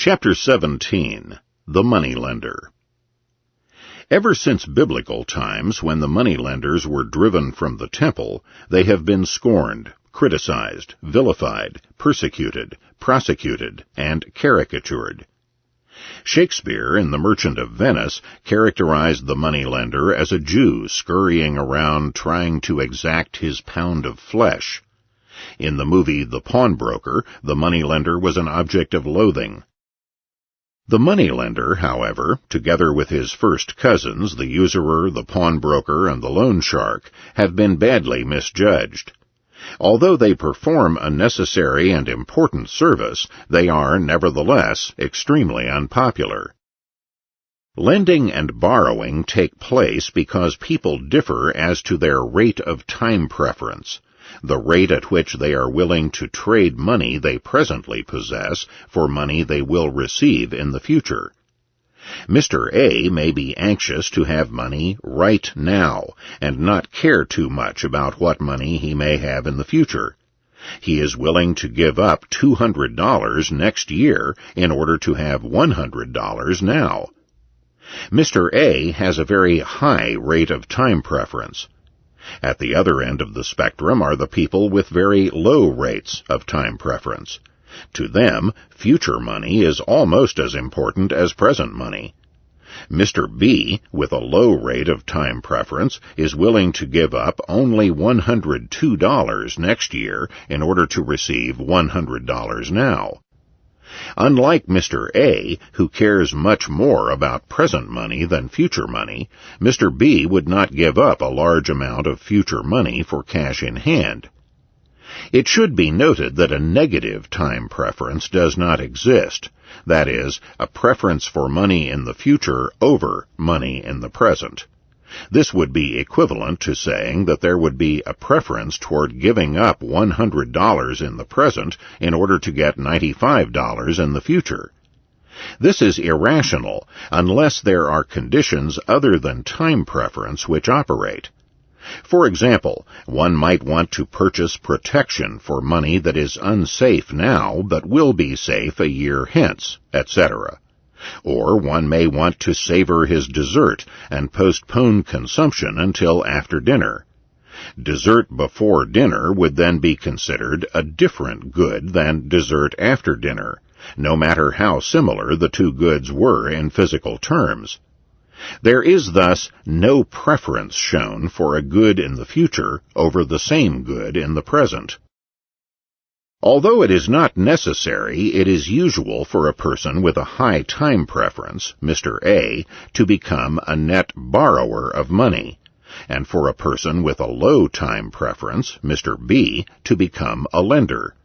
Chapter 17. The Moneylender. Ever since biblical times, when the moneylenders were driven from the temple, they have been scorned, criticized, vilified, persecuted, prosecuted, and caricatured. Shakespeare, in The Merchant of Venice, characterized the moneylender as a Jew scurrying around trying to exact his pound of flesh. In the movie The Pawnbroker, the moneylender was an object of loathing. The moneylender, however, together with his first cousins, the usurer, the pawnbroker, and the loan shark, have been badly misjudged. Although they perform a necessary and important service, they are, nevertheless, extremely unpopular. Lending and borrowing take place because people differ as to their rate of time preference, the rate at which they are willing to trade money they presently possess for money they will receive in the future. Mr. A may be anxious to have money right now and not care too much about what money he may have in the future. He is willing to give up $200 next year in order to have $100 now. Mr. A has a very high rate of time preference. At the other end of the spectrum are the people with very low rates of time preference. To them, future money is almost as important as present money. Mr. B, with a low rate of time preference, is willing to give up only $102 next year in order to receive $100 now. Unlike Mr. A, who cares much more about present money than future money, Mr. B would not give up a large amount of future money for cash in hand. It should be noted that a negative time preference does not exist, that is, a preference for money in the future over money in the present. This would be equivalent to saying that there would be a preference toward giving up $100 in the present in order to get $95 in the future. This is irrational unless there are conditions other than time preference which operate. For example, one might want to purchase protection for money that is unsafe now but will be safe a year hence, etc. Or one may want to savor his dessert and postpone consumption until after dinner. Dessert before dinner would then be considered a different good than dessert after dinner, no matter how similar the two goods were in physical terms. There is thus no preference shown for a good in the future over the same good in the present. Although it is not necessary, it is usual for a person with a high time preference, Mr. A, to become a net borrower of money, and for a person with a low time preference, Mr. B, to become a lender.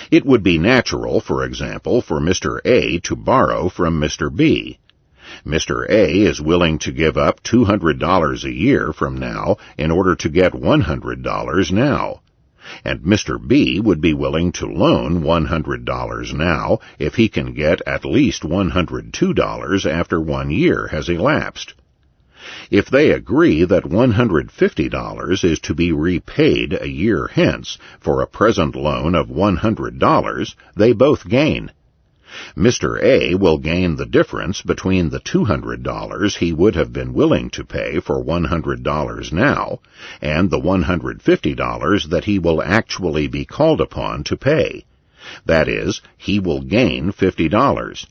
It would be natural, for example, for Mr. A to borrow from Mr. B. Mr. A is willing to give up $200 a year from now in order to get $100 now. And Mr. B would be willing to loan $100 now if he can get at least $102 after 1 year has elapsed. If they agree that $150 is to be repaid a year hence for a present loan of $100, they both gain. Mr. A will gain the difference between the $200 he would have been willing to pay for $100 now and the $150 that he will actually be called upon to pay. That is, he will gain $50.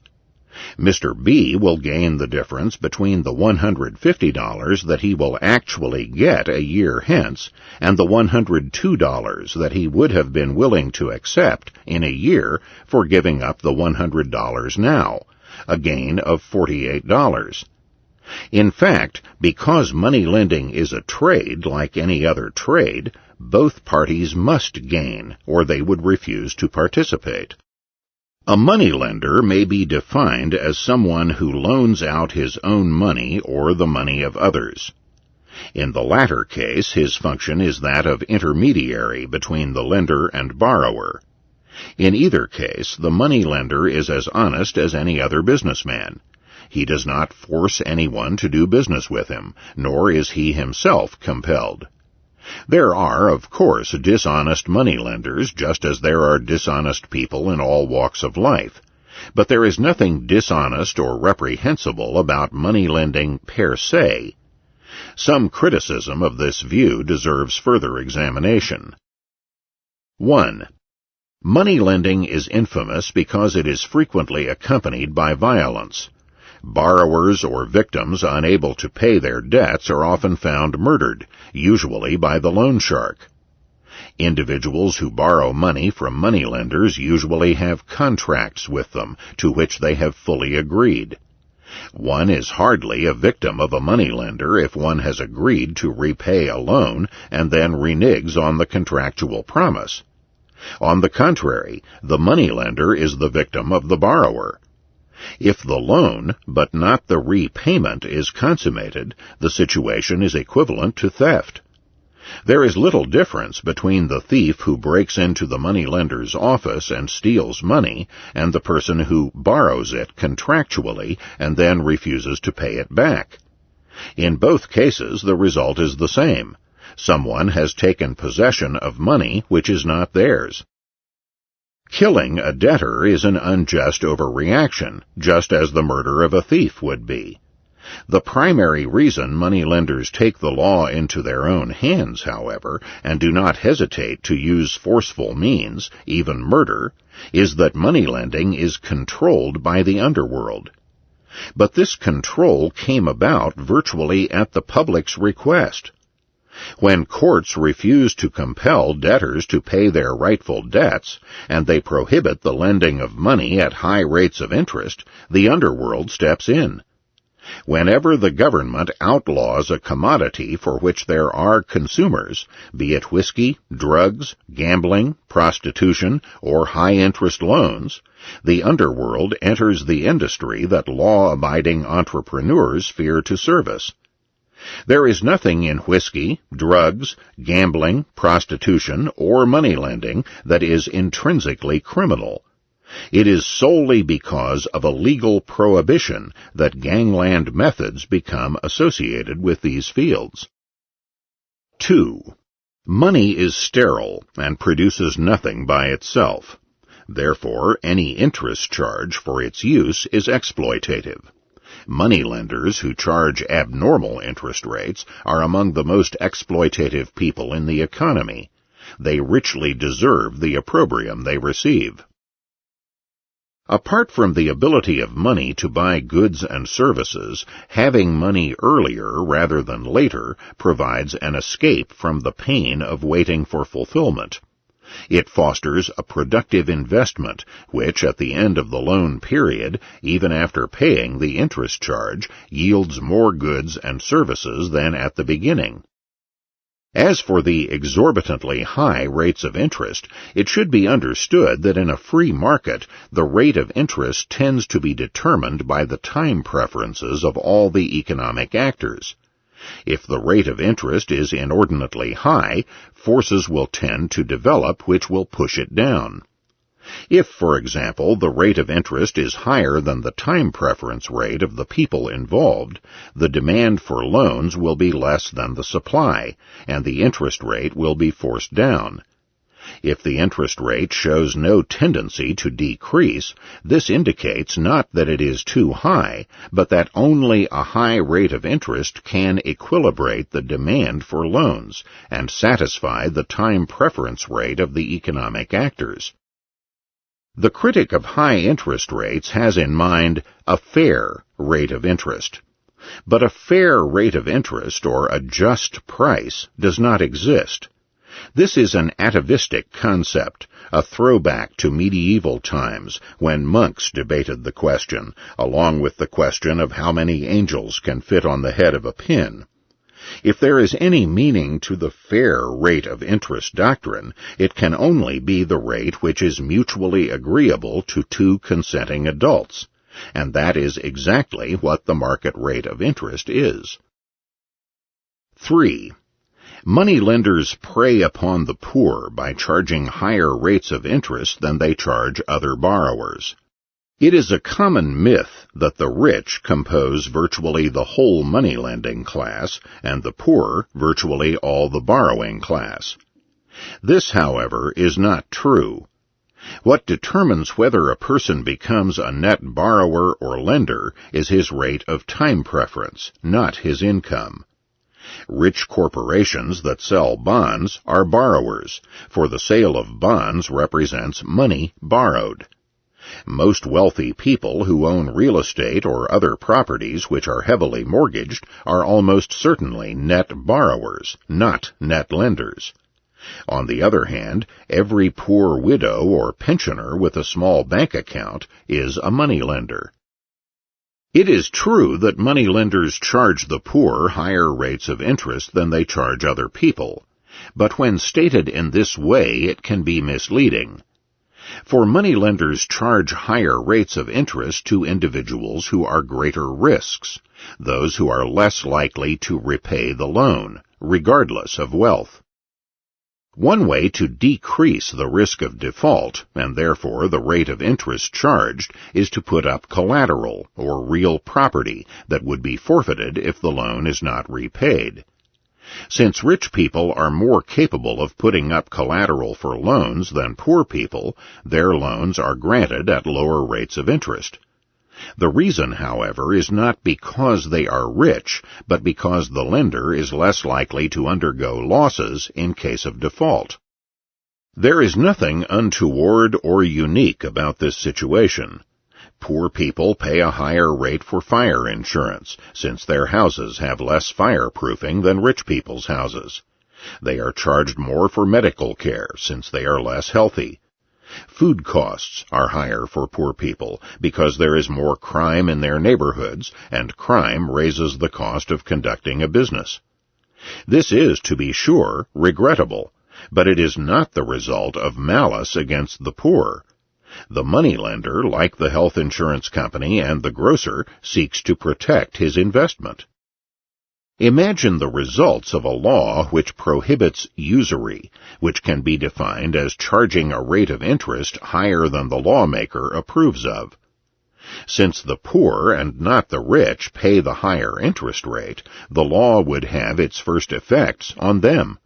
Mr. B will gain the difference between the $150 that he will actually get a year hence and the $102 that he would have been willing to accept in a year for giving up the $100 now, a gain of $48. In fact, because money lending is a trade like any other trade, both parties must gain, or they would refuse to participate. A moneylender may be defined as someone who loans out his own money or the money of others. In the latter case, his function is that of intermediary between the lender and borrower. In either case, the moneylender is as honest as any other businessman. He does not force anyone to do business with him, nor is he himself compelled. There are, of course, dishonest moneylenders, just as there are dishonest people in all walks of life. But there is nothing dishonest or reprehensible about money lending per se. Some criticism of this view deserves further examination. 1. Money lending is infamous because it is frequently accompanied by violence. Borrowers or victims unable to pay their debts are often found murdered, usually by the loan shark. Individuals who borrow money from moneylenders usually have contracts with them to which they have fully agreed. One is hardly a victim of a moneylender if one has agreed to repay a loan and then reneges on the contractual promise. On the contrary, the moneylender is the victim of the borrower. If the loan, but not the repayment, is consummated, the situation is equivalent to theft. There is little difference between the thief who breaks into the moneylender's office and steals money and the person who borrows it contractually and then refuses to pay it back. In both cases, the result is the same. Someone has taken possession of money which is not theirs. Killing a debtor is an unjust overreaction, just as the murder of a thief would be. The primary reason moneylenders take the law into their own hands, however, and do not hesitate to use forceful means, even murder, is that moneylending is controlled by the underworld. But this control came about virtually at the public's request. When courts refuse to compel debtors to pay their rightful debts, and they prohibit the lending of money at high rates of interest, the underworld steps in. Whenever the government outlaws a commodity for which there are consumers, be it whiskey, drugs, gambling, prostitution, or high-interest loans, the underworld enters the industry that law-abiding entrepreneurs fear to service. There is nothing in whiskey, drugs, gambling, prostitution, or money lending that is intrinsically criminal. It is solely because of a legal prohibition that gangland methods become associated with these fields. 2. Money is sterile and produces nothing by itself. Therefore, any interest charge for its use is exploitative. Moneylenders who charge abnormal interest rates are among the most exploitative people in the economy. They richly deserve the opprobrium they receive. Apart from the ability of money to buy goods and services, having money earlier rather than later provides an escape from the pain of waiting for fulfillment. It fosters a productive investment, which at the end of the loan period, even after paying the interest charge, yields more goods and services than at the beginning. As for the exorbitantly high rates of interest, it should be understood that in a free market, the rate of interest tends to be determined by the time preferences of all the economic actors. If the rate of interest is inordinately high, forces will tend to develop which will push it down. If, for example, the rate of interest is higher than the time preference rate of the people involved, the demand for loans will be less than the supply, and the interest rate will be forced down. If the interest rate shows no tendency to decrease, this indicates not that it is too high, but that only a high rate of interest can equilibrate the demand for loans and satisfy the time preference rate of the economic actors. The critic of high interest rates has in mind a fair rate of interest. But a fair rate of interest or a just price does not exist. This is an atavistic concept, a throwback to medieval times when monks debated the question, along with the question of how many angels can fit on the head of a pin. If there is any meaning to the fair rate of interest doctrine, it can only be the rate which is mutually agreeable to two consenting adults, and that is exactly what the market rate of interest is. 3. Moneylenders prey upon the poor by charging higher rates of interest than they charge other borrowers. It is a common myth that the rich compose virtually the whole money-lending class, and the poor virtually all the borrowing class. This, however, is not true. What determines whether a person becomes a net borrower or lender is his rate of time preference, not his income. Rich corporations that sell bonds are borrowers, for the sale of bonds represents money borrowed. Most wealthy people who own real estate or other properties which are heavily mortgaged are almost certainly net borrowers, not net lenders. On the other hand, every poor widow or pensioner with a small bank account is a moneylender. It is true that moneylenders charge the poor higher rates of interest than they charge other people, but when stated in this way it can be misleading. For moneylenders charge higher rates of interest to individuals who are greater risks, those who are less likely to repay the loan, regardless of wealth. One way to decrease the risk of default, and therefore the rate of interest charged, is to put up collateral, or real property, that would be forfeited if the loan is not repaid. Since rich people are more capable of putting up collateral for loans than poor people, their loans are granted at lower rates of interest. The reason, however, is not because they are rich, but because the lender is less likely to undergo losses in case of default. There is nothing untoward or unique about this situation. Poor people pay a higher rate for fire insurance, since their houses have less fireproofing than rich people's houses. They are charged more for medical care, since they are less healthy. Food costs are higher for poor people because there is more crime in their neighborhoods, and crime raises the cost of conducting a business. This is, to be sure, regrettable, but it is not the result of malice against the poor. The moneylender, like the health insurance company and the grocer, seeks to protect his investment. Imagine the results of a law which prohibits usury, which can be defined as charging a rate of interest higher than the lawmaker approves of. Since the poor and not the rich pay the higher interest rate, the law would have its first effects on them.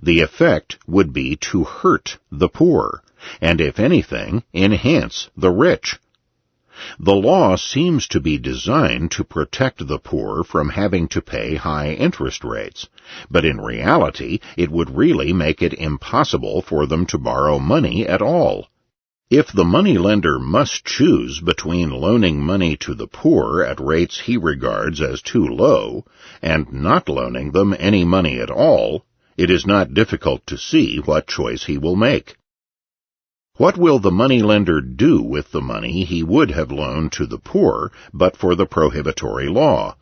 The effect would be to hurt the poor, and if anything, enhance the rich. The law seems to be designed to protect the poor from having to pay high interest rates, but in reality it would really make it impossible for them to borrow money at all. If the moneylender must choose between loaning money to the poor at rates he regards as too low and not loaning them any money at all, it is not difficult to see what choice he will make. What will the moneylender do with the money he would have loaned to the poor but for the prohibitory law?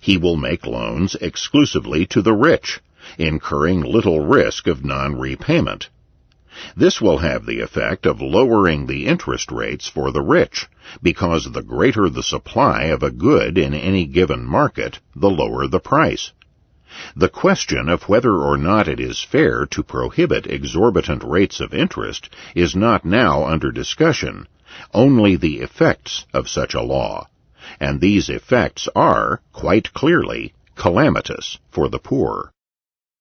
He will make loans exclusively to the rich, incurring little risk of non-repayment. This will have the effect of lowering the interest rates for the rich, because the greater the supply of a good in any given market, the lower the price. The question of whether or not it is fair to prohibit exorbitant rates of interest is not now under discussion, only the effects of such a law, and these effects are, quite clearly, calamitous for the poor.